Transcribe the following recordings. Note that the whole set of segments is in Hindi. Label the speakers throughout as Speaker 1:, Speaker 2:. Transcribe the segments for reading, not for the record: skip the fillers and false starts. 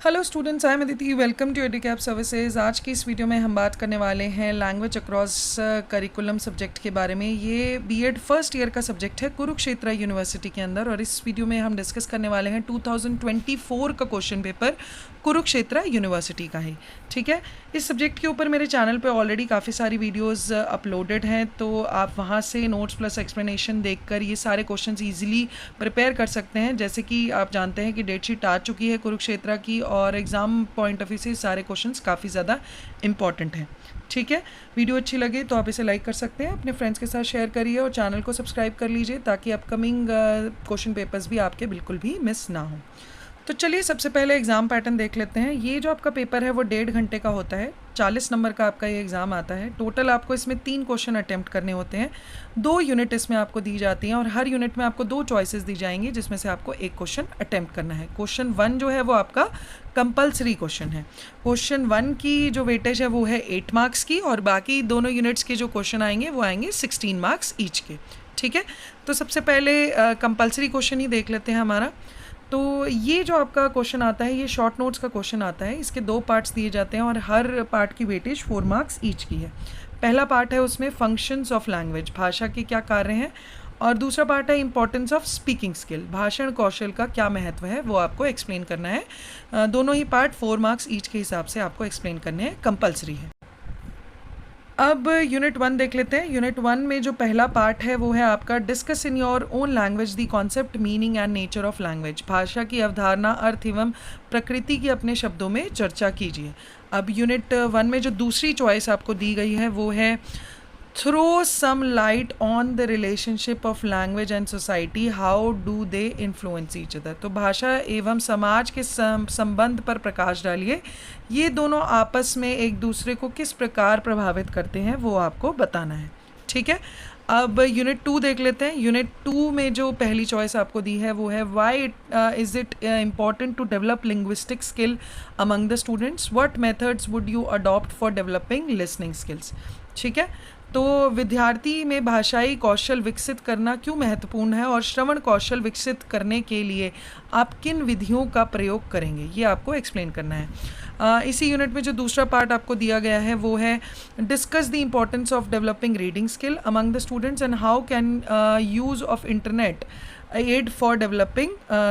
Speaker 1: Hello students, I am Aditi. Welcome to Educap services. आज की इस वीडियो में हम बात करने वाले हैं लैंग्वेज अक्रॉस करिकुलम सब्जेक्ट के बारे में। ये बीएड फर्स्ट ईयर का सब्जेक्ट है कुरुक्षेत्र यूनिवर्सिटी के अंदर, और इस वीडियो में हम डिस्कस करने वाले हैं 2024 का क्वेश्चन पेपर कुरुक्षेत्र यूनिवर्सिटी का है। ठीक है, इस सब्जेक्ट के ऊपर मेरे चैनल पे ऑलरेडी काफ़ी सारी वीडियोस अपलोडेड हैं, तो आप वहाँ से नोट्स प्लस एक्सप्लेनेशन देखकर ये सारे क्वेश्चंस इजीली प्रिपेयर कर सकते हैं। जैसे कि आप जानते हैं कि डेट शीट आ चुकी है कुरुक्षेत्र की, और एग्ज़ाम पॉइंट ऑफ व्यू से सारे क्वेश्चंस काफ़ी ज़्यादा इंपॉर्टेंट हैं। ठीक है, वीडियो अच्छी लगे तो आप इसे लाइक कर सकते हैं, अपने फ्रेंड्स के साथ शेयर करिए और चैनल को सब्सक्राइब कर लीजिए ताकि अपकमिंग क्वेश्चन पेपर्स भी आपके बिल्कुल भी मिस ना हो। तो चलिए सबसे पहले एग्ज़ाम पैटर्न देख लेते हैं। ये जो आपका पेपर है वो 1.5 घंटे का होता है। 40 नंबर का आपका ये एग्ज़ाम आता है। टोटल आपको इसमें 3 क्वेश्चन अटैम्प्ट करने होते हैं। 2 यूनिट इसमें आपको दी जाती हैं और हर यूनिट में आपको 2 चॉइसेस दी जाएंगी, जिसमें से आपको एक क्वेश्चन अटैम्प्ट करना है। क्वेश्चन 1 जो है वो आपका कंपल्सरी क्वेश्चन है। क्वेश्चन 1 की जो वेटेज है वो है 8 मार्क्स की, और बाकी दोनों यूनिट्स के जो क्वेश्चन आएंगे वो आएंगे 16 मार्क्स ईच के। ठीक है, तो सबसे पहले कंपल्सरी क्वेश्चन ही देख लेते हैं हमारा। तो ये जो आपका क्वेश्चन आता है ये शॉर्ट नोट्स का क्वेश्चन आता है। इसके 2 पार्ट्स दिए जाते हैं और हर पार्ट की वेटेज 4 मार्क्स ईच की है। पहला पार्ट है उसमें फंक्शंस ऑफ लैंग्वेज, भाषा के क्या कार्य हैं, और दूसरा पार्ट है इंपॉर्टेंस ऑफ स्पीकिंग स्किल, भाषण कौशल का क्या महत्व है वो आपको एक्सप्लेन करना है। दोनों ही पार्ट 4 मार्क्स ईच के हिसाब से आपको एक्सप्लेन करने हैं, कंपल्सरी है। अब यूनिट 1 देख लेते हैं। यूनिट 1 में जो पहला पार्ट है वो है आपका discuss in your own language the concept, meaning and nature of language. भाषा की अवधारणा, अर्थ एवं प्रकृति की अपने शब्दों में चर्चा कीजिए। अब यूनिट 1 में जो दूसरी चॉइस आपको दी गई है वो है throw some light on the relationship of language and society, how do they influence each other. तो भाषा एवं समाज के संबंध पर प्रकाश डालिए। ये दोनों आपस में एक दूसरे को किस प्रकार प्रभावित करते हैं वो आपको बताना है। ठीक है, अब यूनिट 2 देख लेते हैं। यूनिट 2 में जो पहली चॉइस आपको दी है वो है why is it important to develop linguistic skill among the students, what methods would you adopt for developing listening skills. ठीक है, तो विद्यार्थी में भाषाई कौशल विकसित करना क्यों महत्वपूर्ण है और श्रवण कौशल विकसित करने के लिए आप किन विधियों का प्रयोग करेंगे, ये आपको एक्सप्लेन करना है। इसी यूनिट में जो दूसरा पार्ट आपको दिया गया है वो है discuss the importance of developing reading skill among the students and how can use of internet aid for developing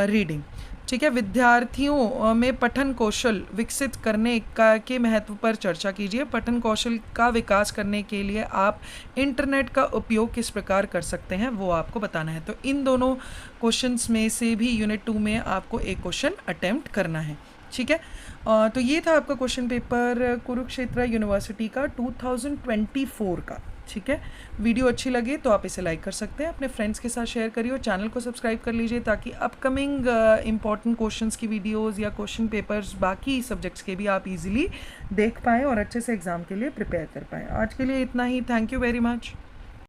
Speaker 1: reading. ठीक है, विद्यार्थियों में पठन कौशल विकसित करने का के महत्व पर चर्चा कीजिए। पठन कौशल का विकास करने के लिए आप इंटरनेट का उपयोग किस प्रकार कर सकते हैं वो आपको बताना है। तो इन दोनों क्वेश्चंस में से भी यूनिट 2 में आपको एक क्वेश्चन अटेम्प्ट करना है। ठीक है, तो ये था आपका क्वेश्चन पेपर कुरुक्षेत्र यूनिवर्सिटी का 2024 का। ठीक है, वीडियो अच्छी लगे तो आप इसे लाइक कर सकते हैं, अपने फ्रेंड्स के साथ शेयर करिए और चैनल को सब्सक्राइब कर लीजिए ताकि अपकमिंग इंपॉर्टेंट क्वेश्चंस की वीडियोस या क्वेश्चन पेपर्स बाकी सब्जेक्ट्स के भी आप इजीली देख पाएँ और अच्छे से एग्ज़ाम के लिए प्रिपेयर कर पाएँ। आज के लिए इतना ही। Thank you very much.